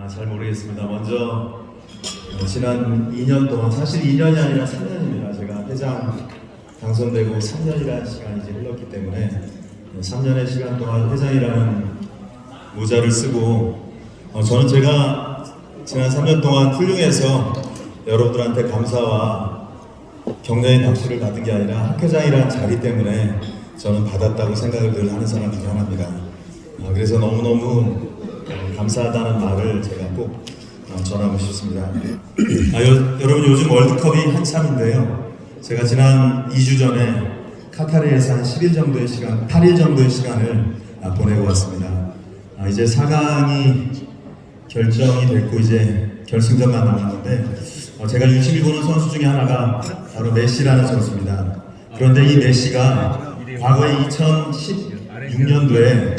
잘 모르겠습니다. 먼저 지난 2년 동안, 사실 2년이 아니라 3년입니다. 제가 회장 당선되고 3년이라는 시간이 이제 흘렀기 때문에 3년의 시간 동안 회장이라는 모자를 쓰고 저는 제가 지난 3년 동안 훌륭해서 여러분들한테 감사와 격려의 박수를 받은 게 아니라 학회장이라는 자리 때문에 저는 받았다고 생각을 늘 하는 사람 중에 하나입니다. 그래서 너무너무 감사하다는 말을 제가 꼭 전하고 싶습니다. 여러분, 요즘 월드컵이 한참인데요. 제가 지난 2주 전에 카타르에서 한 10일 정도의 시간, 8일 정도의 시간을 보내고 왔습니다. 이제 4강이 결정이 됐고 이제 결승전만 남았는데 제가 유심히 보는 선수 중에 하나가 바로 메시라는 선수입니다. 그런데 이 메시가 과거에 2016년도에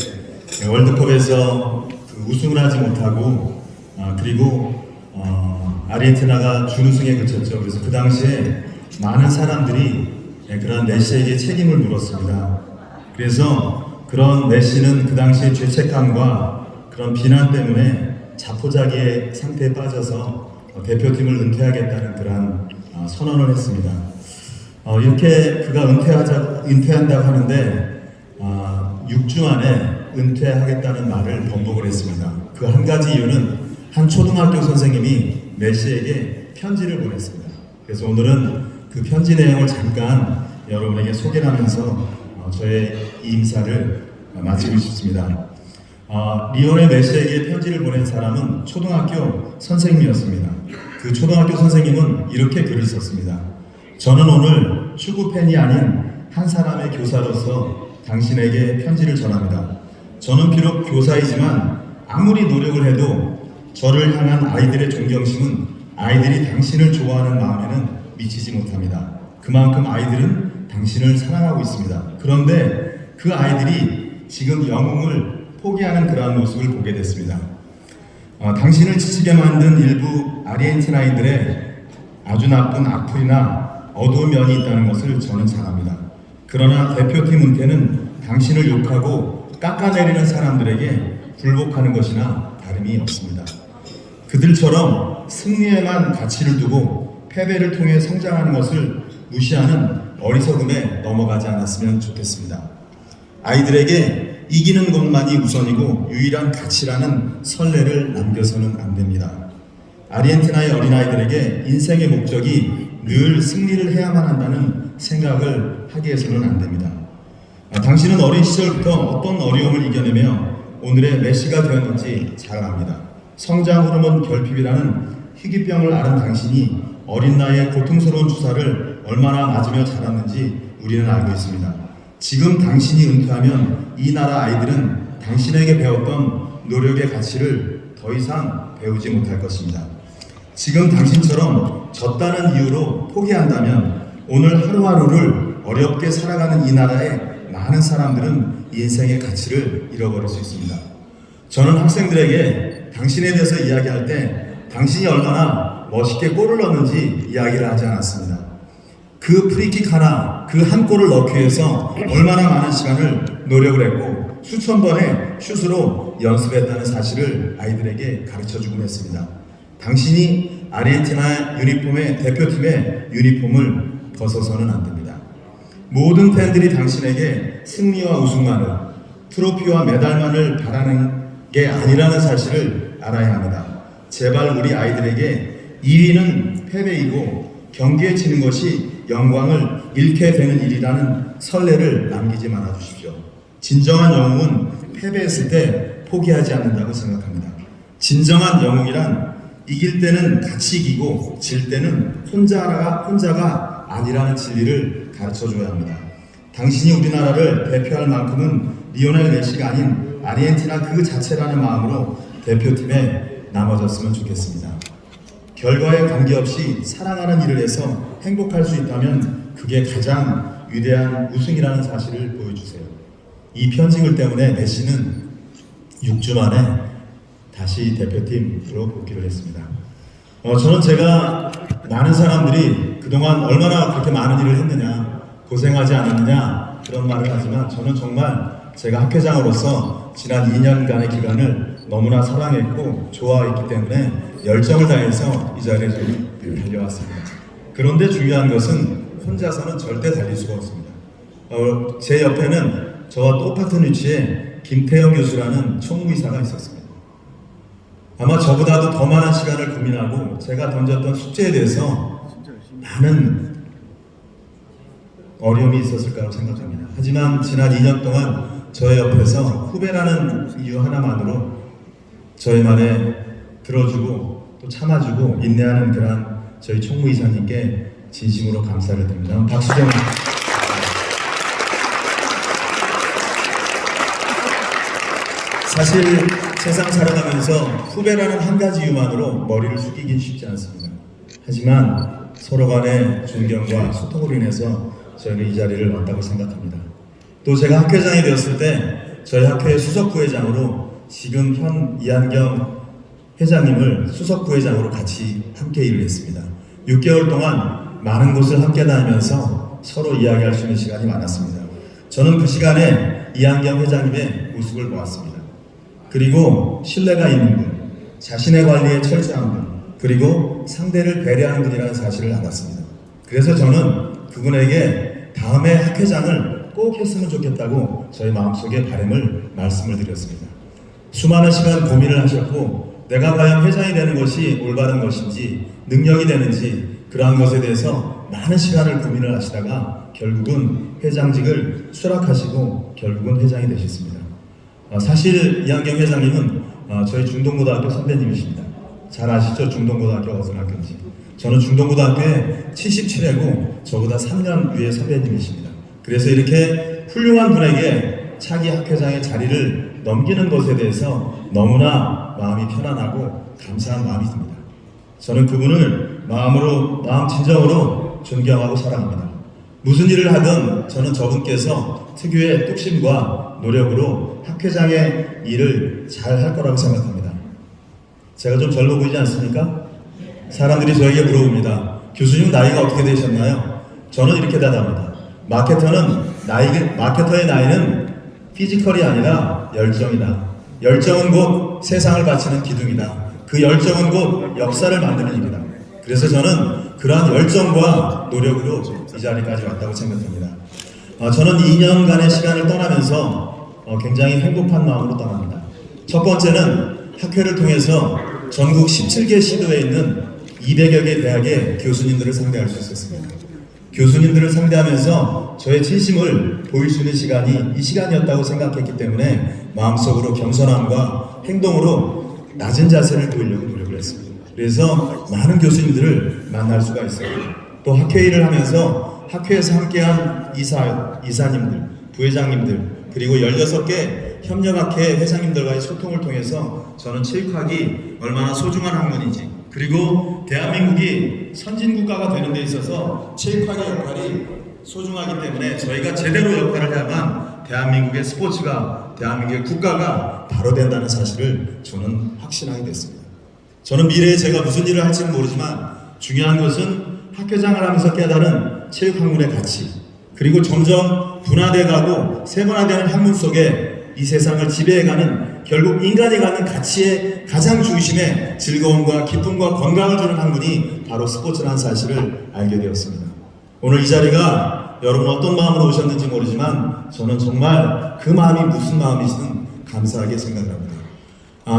월드컵에서 우승을 하지 못하고 그리고 아르헨티나가 준우승에 그쳤죠. 그래서 그 당시에 많은 사람들이 그런 메시에게 책임을 물었습니다. 그래서 그런 메시는 그 당시에 죄책감과 그런 비난 때문에 자포자기의 상태에 빠져서 대표팀을 은퇴하겠다는 그런 선언을 했습니다. 이렇게 그가 은퇴한다고 하는데 6주 만에 은퇴하겠다는 말을 번복을 했습니다. 그 한 가지 이유는 한 초등학교 선생님이 메시에게 편지를 보냈습니다. 그래서 오늘은 그 편지 내용을 잠깐 여러분에게 소개를 하면서 저의 이 임사를 마치고 싶습니다. 리오넬 메시에게 편지를 보낸 사람은 초등학교 선생님이었습니다. 그 초등학교 선생님은 이렇게 글을 썼습니다. 저는 오늘 축구 팬이 아닌 한 사람의 교사로서 당신에게 편지를 전합니다. 저는 비록 교사이지만 아무리 노력을 해도 저를 향한 아이들의 존경심은 아이들이 당신을 좋아하는 마음에는 미치지 못합니다. 그만큼 아이들은 당신을 사랑하고 있습니다. 그런데 그 아이들이 지금 영웅을 포기하는 그러한 모습을 보게 됐습니다. 당신을 지치게 만든 일부 아르헨티나인들의 아주 나쁜 악플이나 어두운 면이 있다는 것을 저는 잘 압니다. 그러나 대표팀 은퇴는 당신을 욕하고 깎아내리는 사람들에게 굴복하는 것이나 다름이 없습니다. 그들처럼 승리에만 가치를 두고 패배를 통해 성장하는 것을 무시하는 어리석음에 넘어가지 않았으면 좋겠습니다. 아이들에게 이기는 것만이 우선이고 유일한 가치라는 선례를 남겨서는 안 됩니다. 아르헨티나의 어린아이들에게 인생의 목적이 늘 승리를 해야만 한다는 생각을 하게 해서는 안 됩니다. 당신은 어린 시절부터 어떤 어려움을 이겨내며 오늘의 메시가 되었는지 잘 압니다. 성장 호르몬 결핍이라는 희귀병을 앓은 당신이 어린 나이에 고통스러운 주사를 얼마나 맞으며 자랐는지 우리는 알고 있습니다. 지금 당신이 은퇴하면 이 나라 아이들은 당신에게 배웠던 노력의 가치를 더 이상 배우지 못할 것입니다. 지금 당신처럼 졌다는 이유로 포기한다면 오늘 하루하루를 어렵게 살아가는 이 나라의 많은 사람들은 인생의 가치를 잃어버릴 수 있습니다. 저는 학생들에게 당신에 대해서 이야기할 때 당신이 얼마나 멋있게 골을 넣는지 이야기를 하지 않았습니다. 그 프리킥 하나, 그 한 골을 넣기 위해서 얼마나 많은 시간을 노력을 했고 수천 번의 슛으로 연습했다는 사실을 아이들에게 가르쳐주곤 했습니다. 당신이 아르헨티나 유니폼의 대표팀의 유니폼을 벗어서는 안 됩니다. 모든 팬들이 당신에게 승리와 우승만을, 트로피와 메달만을 바라는 게 아니라는 사실을 알아야 합니다. 제발 우리 아이들에게 2위는 패배이고 경기에 지는 것이 영광을 잃게 되는 일이라는 선례를 남기지 말아 주십시오. 진정한 영웅은 패배했을 때 포기하지 않는다고 생각합니다. 진정한 영웅이란 이길 때는 같이 이기고 질 때는 혼자가 아니라는 진리를 가르쳐줘야 합니다. 당신이 우리나라를 대표할 만큼은 리오넬 메시가 아닌 아르헨티나 그 자체라는 마음으로 대표팀에 남아줬으면 좋겠습니다. 결과에 관계없이 사랑하는 일을 해서 행복할 수 있다면 그게 가장 위대한 우승이라는 사실을 보여주세요. 이 편지글 때문에 메시는 6주 만에 다시 대표팀으로 복귀를 했습니다. 저는 제가 많은 사람들이 그동안 얼마나 그렇게 많은 일을 했느냐, 고생하지 않았느냐 그런 말을 하지만 저는 정말 제가 학회장으로서 지난 2년간의 기간을 너무나 사랑했고 좋아했기 때문에 열정을 다해서 이 자리에 달려왔습니다. 그런데 중요한 것은 혼자서는 절대 달릴 수가 없습니다. 제 옆에는 저와 똑같은 위치에 김태형 교수라는 총무이사가 있었습니다. 아마 저보다도 더 많은 시간을 고민하고 제가 던졌던 숙제에 대해서 많은 어려움이 있었을 거라고 생각합니다. 하지만 지난 2년 동안 저의 옆에서 후배라는 이유 하나만으로 저의 말에 들어주고 또 참아주고 인내하는 그런 저희 총무이사님께 진심으로 감사를 드립니다. 박수정. 사실 세상 살아가면서 후배라는 한 가지 이유만으로 머리를 숙이긴 쉽지 않습니다. 하지만 서로 간의 존경과 소통으로 인해서 저희는 이 자리를 왔다고 생각합니다. 또 제가 학회장이 되었을 때 저희 학회의 수석부회장으로 지금 현 이한경 회장님을 수석부회장으로 같이 함께 일을 했습니다. 6개월 동안 많은 곳을 함께 다니면서 서로 이야기할 수 있는 시간이 많았습니다. 저는 그 시간에 이한경 회장님의 모습을 보았습니다. 그리고 신뢰가 있는 분, 자신의 관리에 철저한 분, 그리고 상대를 배려하는 분이라는 사실을 알았습니다. 그래서 저는 그분에게 다음에 학회장을 꼭 했으면 좋겠다고 저희 마음속에 바람을 말씀을 드렸습니다. 수많은 시간 고민을 하셨고 내가 과연 회장이 되는 것이 올바른 것인지 능력이 되는지 그러한 것에 대해서 많은 시간을 고민을 하시다가 결국은 회장직을 수락하시고 결국은 회장이 되셨습니다. 사실 이한경 회장님은 저희 중동고등학교 선배님이십니다. 잘 아시죠? 중동고등학교 어떤 학교인지. 저는 중동고등학교에 77회고 저보다 3년 위의 선배님이십니다. 그래서 이렇게 훌륭한 분에게 차기 학회장의 자리를 넘기는 것에 대해서 너무나 마음이 편안하고 감사한 마음이 듭니다. 저는 그분을 마음 진정으로 존경하고 사랑합니다. 무슨 일을 하든 저는 저분께서 특유의 뚝심과 노력으로 학회장의 일을 잘 할 거라고 생각합니다. 제가 좀 젊어 보이지 않습니까? 사람들이 저에게 물어봅니다. 교수님 나이가 어떻게 되셨나요? 저는 이렇게 대답합니다. 마케터의 나이는 피지컬이 아니라 열정이다. 열정은 곧 세상을 바치는 기둥이다. 그 열정은 곧 역사를 만드는 일이다. 그래서 저는 그러한 열정과 노력으로 이 자리까지 왔다고 생각합니다. 저는 2년간의 시간을 떠나면서 굉장히 행복한 마음으로 떠납니다. 첫 번째는 학회를 통해서 전국 17개 시도에 있는 200여 개 대학의 교수님들을 상대할 수 있었습니다. 교수님들을 상대하면서 저의 진심을 보일 수 있는 시간이 이 시간이었다고 생각했기 때문에 마음속으로 겸손함과 행동으로 낮은 자세를 보이려고 노력을 했습니다. 그래서 많은 교수님들을 만날 수가 있어요. 또 학회 일을 하면서 학회에서 함께한 이사님들, 부회장님들, 그리고 16개 협력학회 회장님들과의 소통을 통해서 저는 체육학이 얼마나 소중한 학문인지, 그리고 대한민국이 선진국가가 되는 데 있어서 체육학의 역할이 소중하기 때문에 저희가 제대로 역할을 해야만 대한민국의 스포츠가, 대한민국의 국가가 바로 된다는 사실을 저는 확신하게 됐습니다. 저는 미래에 제가 무슨 일을 할지는 모르지만 중요한 것은 학회장을 하면서 깨달은 체육학문의 가치, 그리고 점점 분화돼가고 세분화되는 학문 속에 이 세상을 지배해가는 결국 인간이 갖는 가치의 가장 중심에 즐거움과 기쁨과 건강을 주는 학문이 바로 스포츠라는 사실을 알게 되었습니다. 오늘 이 자리가 여러분 어떤 마음으로 오셨는지 모르지만 저는 정말 그 마음이 무슨 마음이시든 감사하게 생각합니다.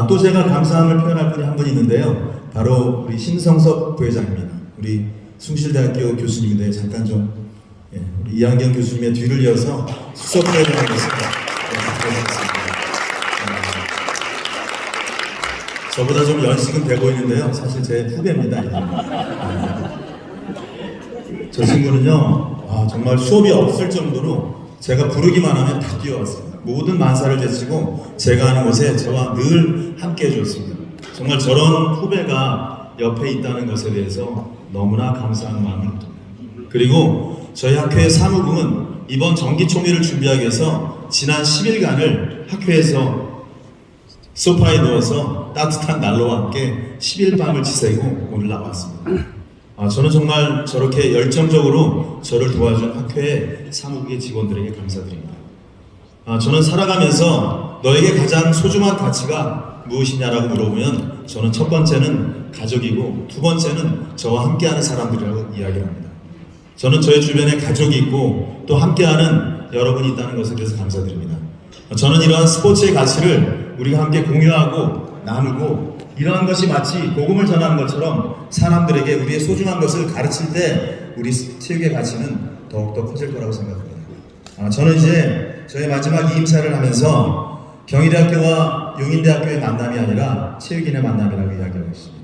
또 제가 감사함을 표현할 분이 한 분 있는데요. 바로 우리 심성섭 부회장입니다. 우리 숭실대학교 교수님인데 잠깐 좀 우리 이한경 교수님의 뒤를 이어서 수석 부회장이겠습니다. 저보다 좀 연식은 돼 보이는데요. 사실 제 후배입니다. 저 친구는요, 정말 수업이 없을 정도로 제가 부르기만 하면 다 뛰어왔습니다. 모든 만사를 제치고 제가 하는 곳에 저와 늘 함께 해줬습니다. 정말 저런 후배가 옆에 있다는 것에 대해서 너무나 감사한 마음을 듭니다. 그리고 저희 학회의 사무국은 이번 정기총회를 준비하기 위해서 지난 10일간을 학회에서 소파에 누워서 따뜻한 난로와 함께 10일 밤을 지새고 오늘 나왔습니다. 저는 정말 저렇게 열정적으로 저를 도와준 학회의 사무국의 직원들에게 감사드립니다. 저는 살아가면서 너에게 가장 소중한 가치가 무엇이냐라고 물어보면 저는 첫 번째는 가족이고 두 번째는 저와 함께하는 사람들이라고 이야기를 합니다. 저는 저의 주변에 가족이 있고 또 함께하는 여러분이 있다는 것에 대해서 감사드립니다. 저는 이러한 스포츠의 가치를 우리가 함께 공유하고 나누고 이러한 것이 마치 복음을 전하는 것처럼 사람들에게 우리의 소중한 것을 가르칠 때 우리 체육의 가치는 더욱더 커질 거라고 생각합니다. 저는 이제 저의 마지막 이임사를 하면서 경희대학교와 용인대학교의 만남이 아니라 체육인의 만남이라고 이야기하고 있습니다.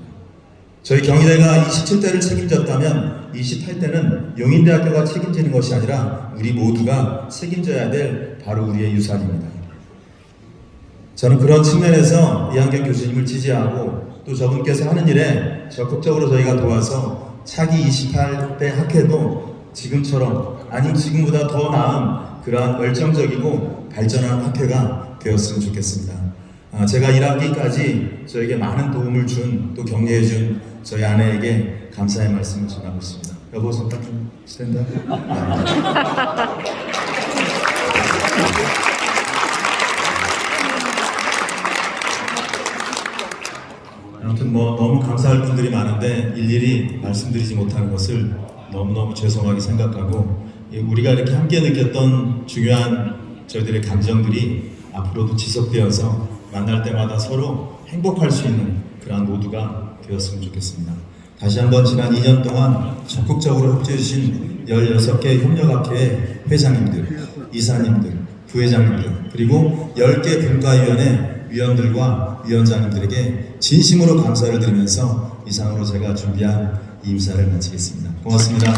저희 경희대가 27대를 책임졌다면 28대는 용인대학교가 책임지는 것이 아니라 우리 모두가 책임져야 될 바로 우리의 유산입니다. 저는 그런 측면에서 이한경 교수님을 지지하고 또 저분께서 하는 일에 적극적으로 저희가 도와서 차기 28대 학회도 지금처럼 아니면 지금보다 더 나은 그러한 열정적이고 발전한 학회가 되었으면 좋겠습니다. 제가 1학기까지 저에게 많은 도움을 준 또 격려해준 저희 아내에게 감사의 말씀을 전하고 있습니다. 여보 잠깐 좀 스탠드. 아무튼 너무 감사할 분들이 많은데 일일이 말씀드리지 못하는 것을 너무너무 죄송하게 생각하고 우리가 이렇게 함께 느꼈던 중요한 저희들의 감정들이 앞으로도 지속되어서 만날 때마다 서로 행복할 수 있는 그러한 모두가 되었으면 좋겠습니다. 다시 한번 지난 2년 동안 적극적으로 협조해주신 16개 협력학회의 회장님들, 이사님들, 부회장님들 그리고 10개 분과위원회 위원들과 위원장님들에게 진심으로 감사를 드리면서 이상으로 제가 준비한 이 임사를 마치겠습니다. 고맙습니다.